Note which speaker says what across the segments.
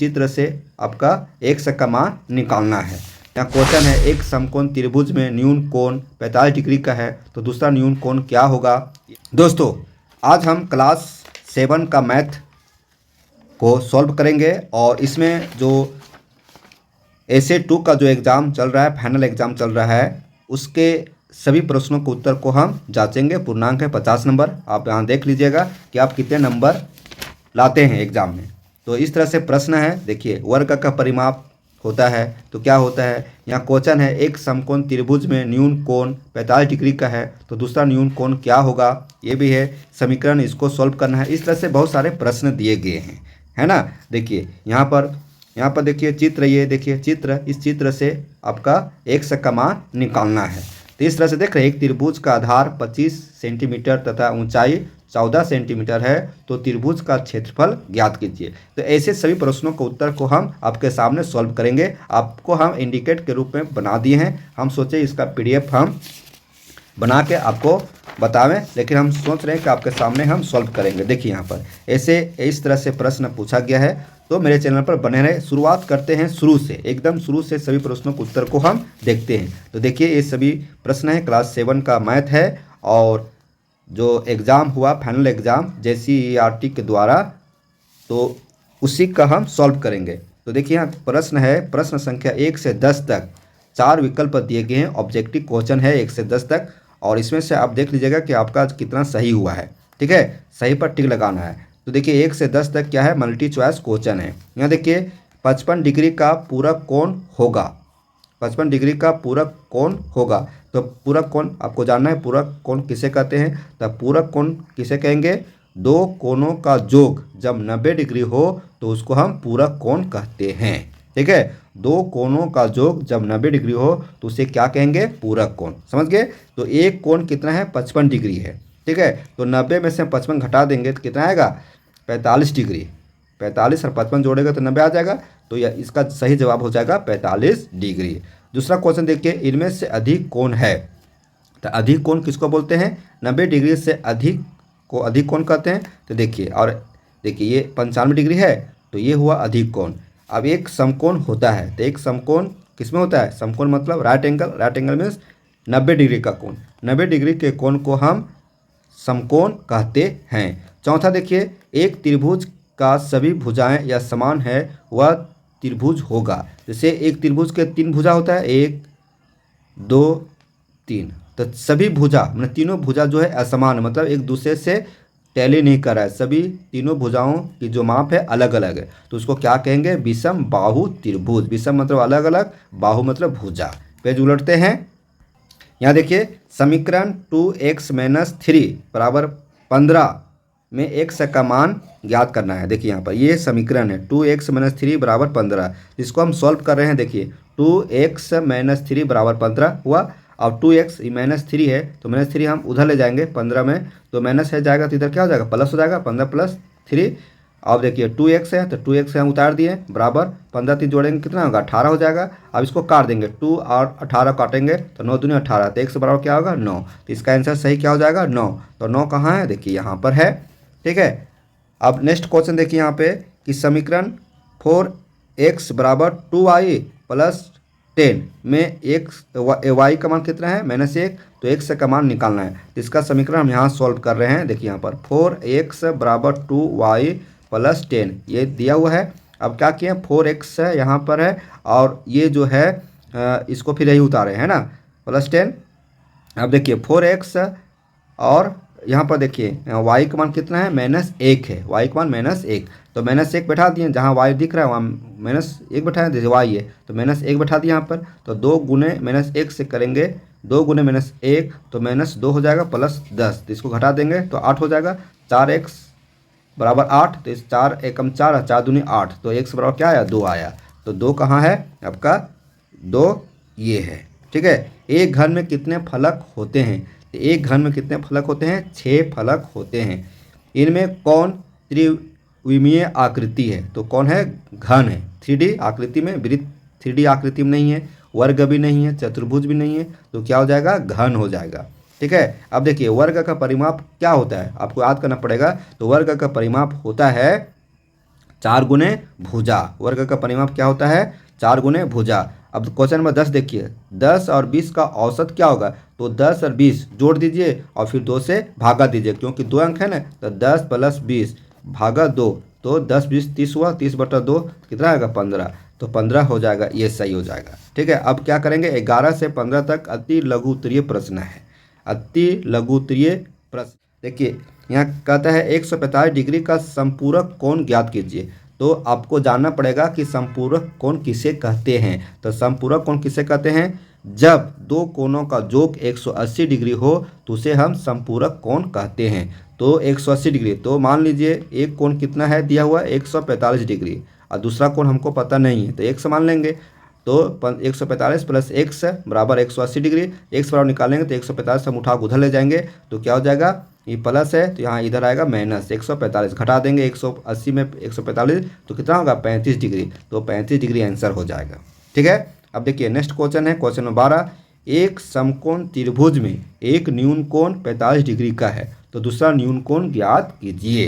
Speaker 1: चित्र से आपका x का मान निकालना है। यहाँ क्वेश्चन है एक समकोण त्रिभुज में न्यून कोण 45 डिग्री का है तो दूसरा न्यून कोण क्या होगा। दोस्तों आज हम क्लास 7 का मैथ को सॉल्व करेंगे और इसमें जो एसे 2 का जो एग्ज़ाम चल रहा है, फाइनल एग्ज़ाम चल रहा है, उसके सभी प्रश्नों के उत्तर को हम जांचेंगे। पूर्णांक है 50 नंबर। आप यहाँ देख लीजिएगा कि आप कितने नंबर लाते हैं एग्ज़ाम में। तो इस तरह से प्रश्न है, देखिए वर्ग का परिमाप होता है तो क्या होता है। यहाँ क्वेश्चन है एक समकोण त्रिभुज में न्यून कोण 45 डिग्री का है तो दूसरा न्यून कोण क्या होगा, ये भी है समीकरण, इसको सॉल्व करना है। इस तरह से बहुत सारे प्रश्न दिए गए हैं, है ना। देखिए यहाँ पर देखिए चित्र, ये देखिए चित्र, इस चित्र से आपका x का मान निकालना है। तो इस तरह से देख रहे हैं एक त्रिभुज का आधार 25 सेंटीमीटर तथा ऊंचाई 14 सेंटीमीटर है तो त्रिभुज का क्षेत्रफल ज्ञात कीजिए। तो ऐसे सभी प्रश्नों के उत्तर को हम आपके सामने सॉल्व करेंगे। आपको हम इंडिकेट के रूप में बना दिए हैं। हम सोचे इसका PDF हम बना के आपको बतावें, लेकिन हम सोच रहे हैं कि आपके सामने हम सॉल्व करेंगे। देखिए यहाँ पर ऐसे इस तरह से प्रश्न पूछा गया है, तो मेरे चैनल पर बने रहे। शुरुआत करते हैं शुरू से, एकदम शुरू से सभी प्रश्नों के उत्तर को हम देखते हैं। तो देखिए ये सभी प्रश्न हैं, क्लास 7 का मैथ है और जो एग्ज़ाम हुआ फाइनल एग्ज़ाम JCERT के द्वारा, तो उसी का हम सॉल्व करेंगे। तो देखिए यहाँ प्रश्न है, प्रश्न संख्या 1 से 10 तक 4 विकल्प दिए गए हैं। ऑब्जेक्टिव क्वेश्चन है 1 से 10 तक, और इसमें से आप देख लीजिएगा कि आपका कितना सही हुआ है। ठीक है, सही पर टिक लगाना है। तो देखिए 1 से 10 तक क्या है, मल्टी चॉइस क्वेश्चन है। यहाँ देखिए 55 डिग्री का पूरक कोण होगा, 55 डिग्री का पूरक कोण होगा। तो पूरक कोण आपको जानना है, पूरक कोण किसे कहते हैं। तो पूरक कोण किसे कहेंगे, दो कोणों का योग जब 90 डिग्री हो तो उसको हम पूरक कोण कहते हैं। ठीक है, दो कोणों का योग जब 90 डिग्री हो तो उसे क्या कहेंगे, पूरक कोण। समझ गए। तो एक कोण कितना है, 55 डिग्री है। ठीक है, तो 90 में से 55 घटा देंगे तो कितना आएगा, 45 डिग्री। 45 और 55 जोड़ेगा तो 90 आ जाएगा। तो यह इसका सही जवाब हो जाएगा 45 डिग्री। दूसरा क्वेश्चन देखिए, इनमें से अधिक कोण है। तो अधिक कोण किसको बोलते हैं, 90 डिग्री से अधिक को अधिक कोण कहते हैं। तो देखिए, और देखिए ये 95 डिग्री है तो ये हुआ अधिक कोण। अब एक समकोण होता है, तो एक समकोण किसमें होता है, समकोण मतलब right angle. Right angle means 90 degree का कोण। 90 डिग्री के कोण को हम समकोण कहते हैं। चौथा देखिए, एक त्रिभुज का सभी भुजाएं या समान है वह त्रिभुज होगा। जैसे एक त्रिभुज के 3 भुजा होता है, 1 2 3, तो सभी भुजा मतलब तीनों भुजा जो है असमान, मतलब एक दूसरे से टैली नहीं कर रहा है। सभी तीनों भुजाओं की जो माप है अलग अलग है, तो उसको क्या कहेंगे, विषम बाहु त्रिभुज। विषम मतलब अलग अलग, बाहु मतलब भुजा। पेज उलटते हैं। यहाँ देखिए समीकरण 2x - 3 = 15 में x का मान ज्ञात करना है। देखिए यहाँ पर ये समीकरण है 2x - 3 = 15, इसको हम सॉल्व कर रहे हैं। देखिए 2x - 3 = 15 हुआ, और 2x - 3 है तो -3 हम उधर ले जाएंगे 15 में, तो माइनस है जाएगा तो इधर क्या हो जाएगा, प्लस हो जाएगा। 15 + 3। अब देखिए 2x है तो 2x हम उतार दिए बराबर 15 3 जोड़ेंगे कितना होगा, 18 हो जाएगा। अब इसको काट देंगे, 2 और 18 काटेंगे तो 9 दूनी 18, तो x बराबर क्या होगा 9। तो इसका आंसर सही क्या हो जाएगा 9। तो 9 कहाँ है, देखिए यहाँ पर है। ठीक है, अब नेक्स्ट क्वेश्चन देखिए यहाँ पे कि समीकरण 4x = 2y + 10 में y का मान कितना है, -1, तो x का मान निकालना है। तो इसका समीकरण हम यहाँ सॉल्व कर रहे हैं। देखिए यहाँ पर 4x = 2y + 10 ये दिया हुआ है। अब क्या किए, 4x है यहाँ पर है, और ये जो है इसको फिर यही उतारे है ना, +10। अब देखिए 4x, और यहाँ पर देखिए y का मान कितना है, -1 है। y का मान -1, तो -1 बैठा दिए, जहाँ y दिख रहा है वहाँ -1 बैठाएं, जैसे y है तो -1 बैठा दिया यहाँ पर। तो 2 गुने -1 से करेंगे, 2 गुने -1 तो -2 हो जाएगा, +10, तो इसको घटा देंगे तो 8 हो जाएगा। 4x = 8, तो इस 4 एकम 4 और 4 दूनी 8, तो x बराबर क्या आया, 2 आया। तो 2 कहाँ है आपका, 2 ये है। ठीक है, एक घन में कितने फलक होते हैं। एक घन में कितने फलक होते हैं, 6 फलक होते हैं। इनमें कौन त्रिविमीय आकृति है, तो कौन है, घन है। 3D आकृति में, वृत्त 3D आकृति में नहीं है, वर्ग भी नहीं है, चतुर्भुज भी नहीं है, तो क्या हो जाएगा, घन हो जाएगा। ठीक है, अब देखिए वर्ग का परिमाप क्या होता है, आपको याद करना पड़ेगा। तो वर्ग का परिमाप होता है 4 गुने भुजा, वर्ग का परिमाप क्या होता है 4 गुने भुजा। अब क्वेश्चन नंबर 10 देखिए, 10 और 20 का औसत क्या होगा, तो 10 और 20 जोड़ दीजिए और फिर 2 से भागा दीजिए, क्योंकि 2 अंक है ना, तो 10 + 20 भागा 2, तो 10 20 30 हुआ, 30/2 कितना आएगा 15, तो 15 हो जाएगा, ये सही हो जाएगा। ठीक है, अब क्या करेंगे, 11 से 15 तक अति लघु उत्तरीय प्रश्न है। अति लघु उत्तरीय प्रश्न देखिए, यहाँ कहता है 145 डिग्री का संपूरक कोण ज्ञात कीजिए। तो आपको जानना पड़ेगा कि संपूरक कोण किसे कहते हैं। तो संपूरक कोण किसे कहते हैं, जब दो कोणों का योग 180 डिग्री हो तो उसे हम संपूरक कोण कहते हैं। तो 180 डिग्री, तो मान लीजिए एक कोण कितना है दिया हुआ 145 डिग्री और दूसरा कोण हमको पता नहीं है, तो x मान लेंगे। तो 145 + x बराबर 180 डिग्री। x बराबर निकालेंगे तो 145 हम उठा उधर ले जाएंगे, तो क्या हो जाएगा, ये प्लस है तो यहाँ इधर आएगा माइनस, 145 घटा देंगे 180 में 145, तो कितना होगा 35 डिग्री। तो 35 डिग्री आंसर हो जाएगा। ठीक है, अब देखिए नेक्स्ट क्वेश्चन है, क्वेश्चन नंबर 12। एक समकोण त्रिभुज में एक न्यून कोण 45 डिग्री का है, तो दूसरा न्यून कोण ज्ञात कीजिए,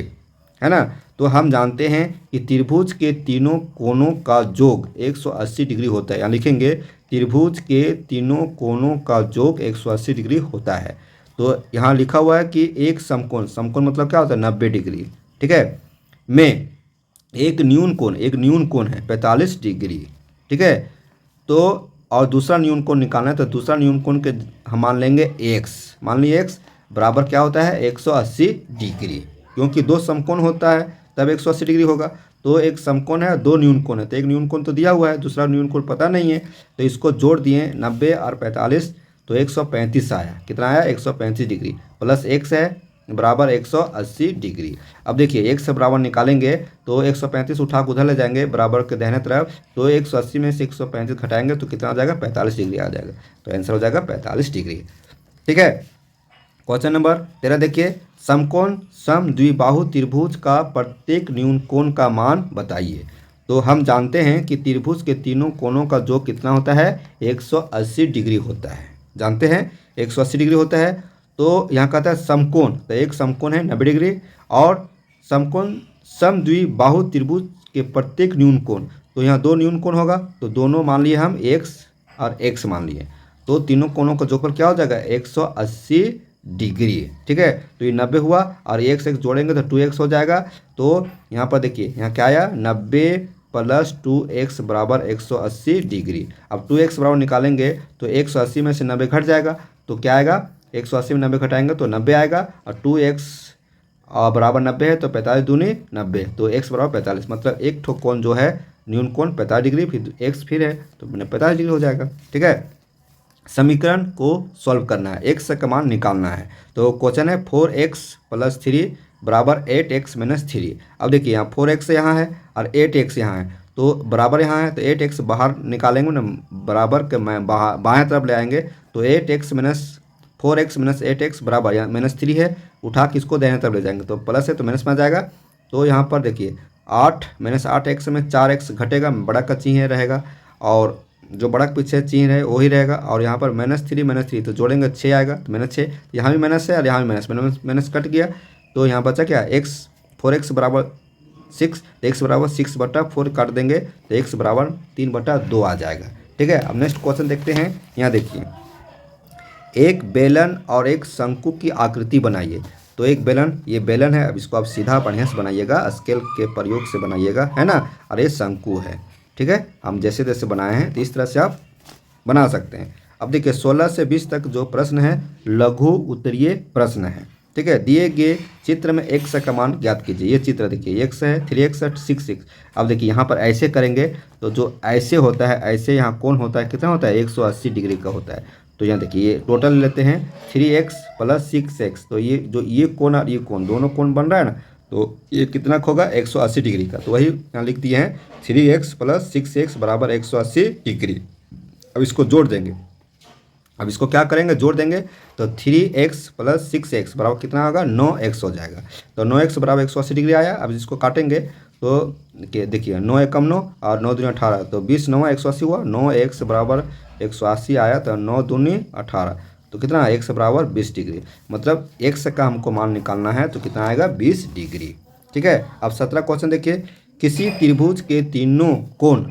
Speaker 1: है ना। तो हम जानते हैं कि त्रिभुज के तीनों कोणों का योग 180 डिग्री होता है। यहाँ लिखेंगे त्रिभुज के तीनों कोणों का योग 180 डिग्री होता है। तो यहाँ लिखा हुआ है कि एक समकोण, समकोण मतलब क्या होता है 90 डिग्री, ठीक है, में एक न्यून कोण है 45 डिग्री, ठीक है। तो और दूसरा न्यून कोण निकालना है, तो दूसरा न्यून कोण के हम मान लेंगे x, मान लीजिए x बराबर क्या होता है 180 डिग्री, क्योंकि दो समकोण होता है तब 180 डिग्री होगा। तो एक समकोण है, दो न्यून कोण है, तो एक न्यून कोण तो दिया हुआ है, दूसरा न्यून कोण पता नहीं है, तो इसको जोड़ दिए 90 और 45, तो 135 आया। कितना आया 135 डिग्री, प्लस x है बराबर 180 डिग्री। अब देखिए x बराबर निकालेंगे तो 135 उठा के उधर ले जाएंगे बराबर के दाहिने तरफ, तो 180 में से 135 घटाएंगे तो कितना आ जाएगा 45 डिग्री आ जाएगा। तो आंसर हो जाएगा 45 डिग्री। ठीक है, क्वेश्चन नंबर 13 देखिए, समकोण समद्विबाहु त्रिभुज का प्रत्येक न्यून कोण का मान बताइए। तो हम जानते हैं कि त्रिभुज के तीनों कोणों का योग कितना होता है 180 डिग्री होता है, जानते हैं 180 डिग्री होता है। तो यहाँ कहता है समकोण, तो एक समकोण है 90 डिग्री, और समकोण समद्विबाहु त्रिभुज के प्रत्येक न्यून कोण, तो यहाँ दो न्यून कोण होगा, तो दोनों मान लिए हम x और x मान लिए, तो तीनों कोणों का जोड़फल क्या हो जाएगा 180 डिग्री। ठीक है, तो ये 90 हुआ और x जोड़ेंगे तो 2x हो जाएगा। तो यहाँ पर देखिए यहाँ क्या आया 90 + 2x बराबर 180 डिग्री। अब 2x बराबर निकालेंगे तो 180 में से 90 घट जाएगा, तो क्या आएगा 180 में 90 घटाएंगे तो 90 आएगा, और 2x बराबर 90 है तो 45 दूनी 90, तो x बराबर 45, मतलब एक ठो कोण जो है न्यून कोण 45 डिग्री, फिर x फिर है तो 45 डिग्री हो जाएगा। ठीक है, समीकरण को सॉल्व करना है, x का मान निकालना है। तो क्वेश्चन है 4x + 3 बराबर 8x - 3। अब देखिए यहाँ 4x यहाँ है और 8x यहाँ है, तो बराबर यहाँ है, तो 8x बाहर निकालेंगे ना, बराबर के बाएं तरफ ले आएंगे, तो 4x - 8x बराबर यहाँ -3 है, उठा के इसको दाहिने तरफ ले जाएंगे तो प्लस है तो माइनस में आ जाएगा। तो यहाँ पर देखिए 8 - 8x में 4x घटेगा, बड़ा का चिन्ह रहेगा, और जो बड़ा के पीछे चिन्ह है वही रहेगा, और यहाँ पर -3 तो जोड़ेंगे 6 आएगा, तो -6, यहाँ भी माइनस है और यहाँ भी माइनस कट गया, तो यहाँ बचा क्या x, 4x बराबर 6, तो x बराबर 6/4 काट देंगे, तो x बराबर 3/2 आ जाएगा। ठीक है, अब नेक्स्ट क्वेश्चन देखते हैं। यहाँ देखिए एक बेलन और एक शंकु की आकृति बनाइए। तो एक बेलन, ये बेलन है, अब इसको आप सीधा बढ़िया से बनाइएगा, स्केल के प्रयोग से बनाइएगा, है ना, और ये शंकु है। ठीक है, हम जैसे जैसे बनाए हैं तो इस तरह से आप बना सकते हैं। अब देखिए 16 से 20 तक जो प्रश्न है लघु उत्तरीय प्रश्न है। ठीक है, दिए गए चित्र में x का मान ज्ञात कीजिए। ये चित्र देखिए x है, 3x है, 6x। अब देखिए यहाँ पर ऐसे करेंगे तो जो ऐसे होता है, ऐसे यहाँ कोण होता है, कितना होता है 180 डिग्री का होता है। तो यहाँ देखिए ये टोटल लेते हैं 3x + 6x, तो ये जो ये कोण और ये कोण दोनों कोण बन रहा है ना, तो ये कितना होगा 180 डिग्री का, तो वही यहाँ लिख दिए हैं 3x + 6x बराबर 180 डिग्री। अब इसको जोड़ देंगे, अब इसको क्या करेंगे जोड़ देंगे, तो 3x + 6x बराबर कितना होगा 9x हो जाएगा। तो 9x बराबर 180 डिग्री आया। अब इसको काटेंगे तो देखिए 9 एकम 9 और 9 दूनी 18, तो 20 9 180 हुआ, 9x बराबर 180 आया, तो 9 दूनी 18, तो कितना x बराबर 20 डिग्री, मतलब x का हमको मान निकालना है, तो कितना आएगा 20 डिग्री। ठीक है, अब 17 क्वेश्चन देखिए, किसी त्रिभुज के तीनों कोण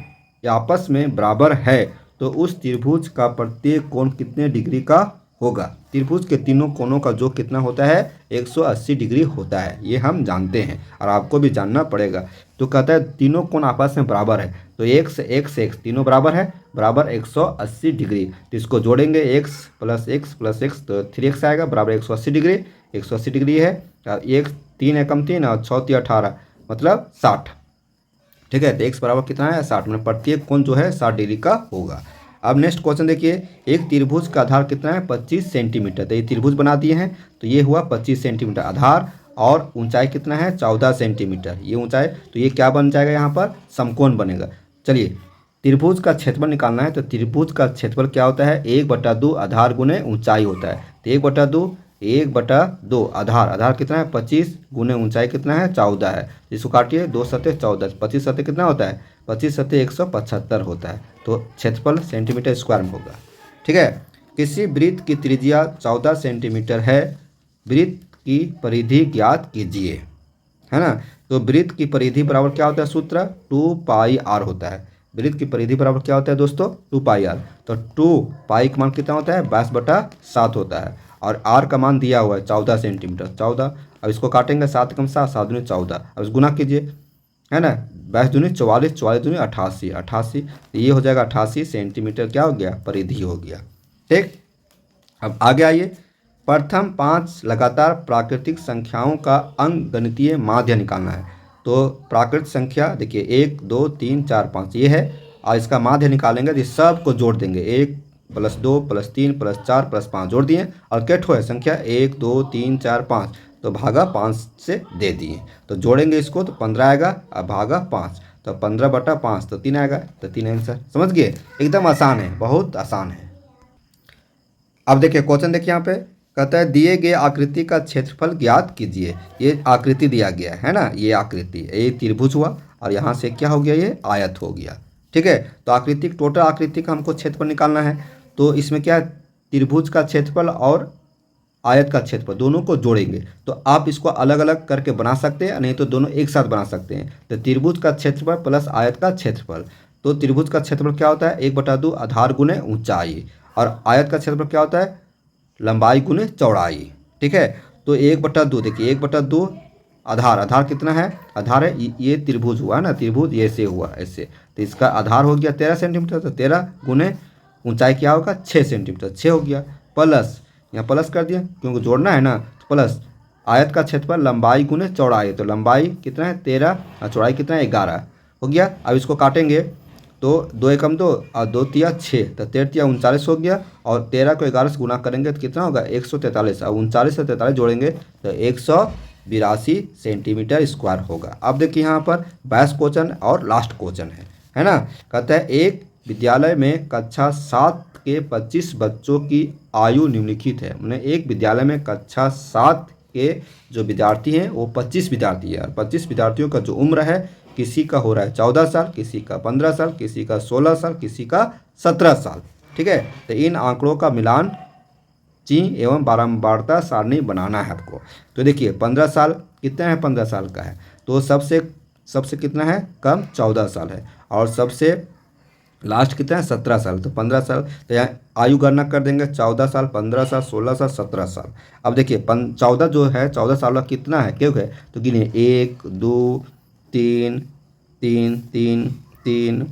Speaker 1: आपस में बराबर है तो उस त्रिभुज का प्रत्येक कोण कितने डिग्री का होगा। त्रिभुज के तीनों कोणों का जो कितना होता है 180 डिग्री होता है, ये हम जानते हैं और आपको भी जानना पड़ेगा। तो कहता है तीनों कोण आपस में बराबर है तो x तीनों बराबर है, बराबर 180 डिग्री। तो इसको जोड़ेंगे x प्लस x तो 3x आएगा बराबर 180 डिग्री। 180 डिग्री है, एक 3 एकम 3 और 6 3 18 मतलब 60। ठीक है, तो x बराबर कितना है 60, मतलब प्रत्येक कोण जो है 60 डिग्री का होगा। अब नेक्स्ट क्वेश्चन देखिए, एक त्रिभुज का आधार कितना है 25 सेंटीमीटर। तो ये त्रिभुज बना दिए हैं तो ये हुआ 25 सेंटीमीटर आधार और ऊंचाई कितना है 14 सेंटीमीटर ये ऊंचाई। तो ये क्या बन जाएगा, यहाँ पर समकोण बनेगा। चलिए त्रिभुज का क्षेत्रफल निकालना है तो त्रिभुज का क्षेत्रफल क्या होता है 1/2 आधार गुने ऊंचाई होता है। तो 1/2 आधार कितना है 25 गुने ऊंचाई कितना है 14 है। इसको काटिए 2 सतह 14, 25 सतह कितना होता है 25 सतह 175 होता है। तो क्षेत्रफल सेंटीमीटर स्क्वायर में होगा। ठीक है, किसी वृत्त की त्रिज्या 14 सेंटीमीटर है, वृत्त की परिधि ज्ञात कीजिए, है ना। तो वृत्त की परिधि बराबर क्या होता है सूत्र 2πr होता है। वृत्त की परिधि बराबर क्या होता है दोस्तों 2πr। तो 2π का मान कितना होता है 22/7 होता है और r का मान दिया हुआ है 14 सेंटीमीटर 14। अब इसको काटेंगे 7 कम 7 7 दूनी 14, अब इस गुना कीजिए, है ना। 22 दूनी 44, 44 दूनी 88, 88 तो ये हो जाएगा 88 सेंटीमीटर क्या हो गया परिधि हो गया। ठीक, अब आगे आइए, प्रथम 5 लगातार प्राकृतिक संख्याओं का अंकगणितीय माध्य निकालना है। तो प्राकृतिक संख्या देखिए 1 2 3 4 5 ये है और इसका माध्य निकालेंगे तो सब को जोड़ देंगे 1 + 2 + 3 + 4 + 5 जोड़ दिए और कैठो है संख्या 1 2 3 4 5 तो भागा 5 से दे दिए। तो जोड़ेंगे इसको तो 15 आएगा और भागा 5 तो 15/5 तो 3 आएगा। तो 3 आंसर, समझ गए, एकदम आसान है, बहुत आसान है। अब देखिए क्वेश्चन देखिए यहाँ पे कहता है दिए गए आकृति का क्षेत्रफल ज्ञात कीजिए। ये आकृति दिया गया है ना, ये आकृति ये त्रिभुज हुआ और यहाँ से क्या हो गया ये आयत हो गया। ठीक है, तो आकृति टोटल आकृति का हमको क्षेत्रफल निकालना है। तो इसमें क्या है त्रिभुज का क्षेत्रफल और आयत का क्षेत्रफल दोनों को जोड़ेंगे। तो आप इसको अलग अलग करके बना सकते हैं, नहीं तो दोनों एक साथ बना सकते हैं। तो त्रिभुज का क्षेत्रफल प्लस आयत का क्षेत्रफल, तो त्रिभुज का क्षेत्रफल क्या होता है 1/2 आधार गुने ऊंचाई और आयत का क्षेत्रफल क्या होता है लंबाई गुने चौड़ाई। ठीक है, तो 1/2 देखिए 1/2 आधार कितना है, आधार है ये त्रिभुज हुआ ना, त्रिभुज ये से हुआ ऐसे, तो इसका आधार हो गया 13 सेंटीमीटर। तो 13 गुने ऊंचाई क्या होगा 6 सेंटीमीटर 6 हो गया, प्लस यहाँ प्लस कर दिया क्योंकि जोड़ना है ना, तो प्लस आयत का क्षेत्रफल लंबाई गुने चौड़ाई, तो लंबाई कितना है 13 और चौड़ाई कितना है 11 हो गया। अब इसको काटेंगे तो 2 एकम 2 और 2 तिया 6 तो 13 तिया 39 हो गया और 13 को 11 से गुना करेंगे तो कितना होगा 143 और 39 से 43 जोड़ेंगे तो 182 सेंटीमीटर स्क्वायर होगा। अब देखिए यहाँ पर 22 क्वेश्चन और लास्ट क्वेश्चन है ना। कहता है एक विद्यालय में कक्षा 7 के 25 बच्चों की आयु निम्नलिखित है। मैंने एक विद्यालय में कक्षा 7 के जो विद्यार्थी हैं वो 25 विद्यार्थी है और 25 विद्यार्थियों का जो उम्र है किसी का हो रहा है 14 साल, किसी का 15 साल, किसी का 16 साल, किसी का 17 साल। ठीक है, तो इन आंकड़ों का मिलान चिन्ह एवं बारंबारता सारणी बनाना है आपको। तो देखिए 15 साल कितना है 15 साल का है तो सबसे कितना है कम 14 साल है और सबसे लास्ट कितना है 17 साल। तो 15 साल तो यहाँ आयु गणना कर देंगे 14 साल 15 साल 16 साल 17 साल। अब देखिए 14 जो है 14 साल का कितना है क्यों है तो गिनिए 1 2 3 3 3 3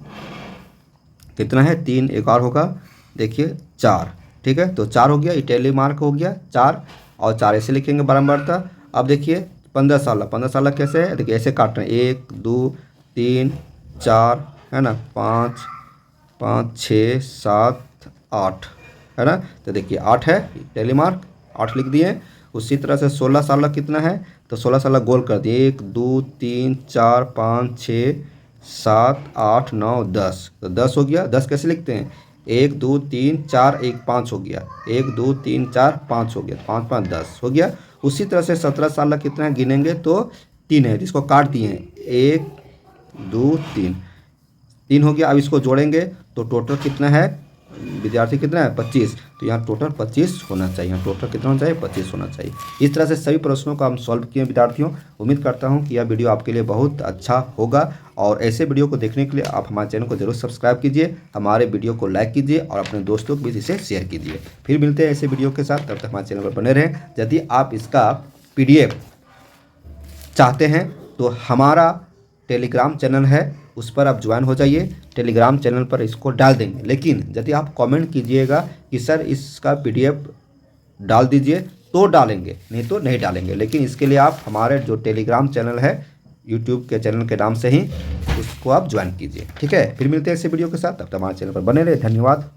Speaker 1: कितना है 3 एक और होगा देखिए 4। ठीक है, तो 4 हो गया, इटैलिक मार्क हो गया 4 और 4 ऐसे लिखेंगे बारंबारता। अब देखिए 15 साल कैसे है देखिए ऐसे काट रहे हैं 1 2 3 4 है ना 5 5 6 7 8 है ना। तो देखिए 8 है इटैलिक मार्क 8 लिख दिए। उसी तरह से 16 साल का कितना है तो 16 साल गोल कर दिए 1 2 3 4 5 6 7 8 9 10 तो 10 हो गया। 10 कैसे लिखते हैं 1 2 3 4 1 5 हो गया 1 2 3 4 5 हो गया 5 5 10 हो गया। उसी तरह से 17 साल का कितना है गिनेंगे तो 3 है, इसको काट दिए हैं 1 2 3 हो गया। अब इसको जोड़ेंगे तो टोटल कितना है विद्यार्थी कितना है 25, तो यहाँ टोटल 25 होना चाहिए। यहाँ टोटल कितना होना चाहिए 25 होना चाहिए। इस तरह से सभी प्रश्नों को हम सॉल्व किए विद्यार्थियों। उम्मीद करता हूँ कि यह वीडियो आपके लिए बहुत अच्छा होगा और ऐसे वीडियो को देखने के लिए आप हमारे चैनल को जरूर सब्सक्राइब कीजिए, हमारे वीडियो को लाइक कीजिए और अपने दोस्तों के बीच इसे शेयर कीजिए। फिर मिलते हैं ऐसे वीडियो के साथ, तब तक हमारे चैनल पर बने रहें। यदि आप इसका PDF चाहते हैं तो हमारा टेलीग्राम चैनल है, उस पर आप ज्वाइन हो जाइए। टेलीग्राम चैनल पर इसको डाल देंगे, लेकिन यदि आप कमेंट कीजिएगा कि सर इसका PDF डाल दीजिए तो डालेंगे, नहीं तो नहीं डालेंगे। लेकिन इसके लिए आप हमारे जो टेलीग्राम चैनल है यूट्यूब के चैनल के नाम से ही उसको आप ज्वाइन कीजिए, ठीक है। फिर मिलते हैं ऐसे वीडियो के साथ, तब तक हमारे चैनल पर बने रहे। धन्यवाद।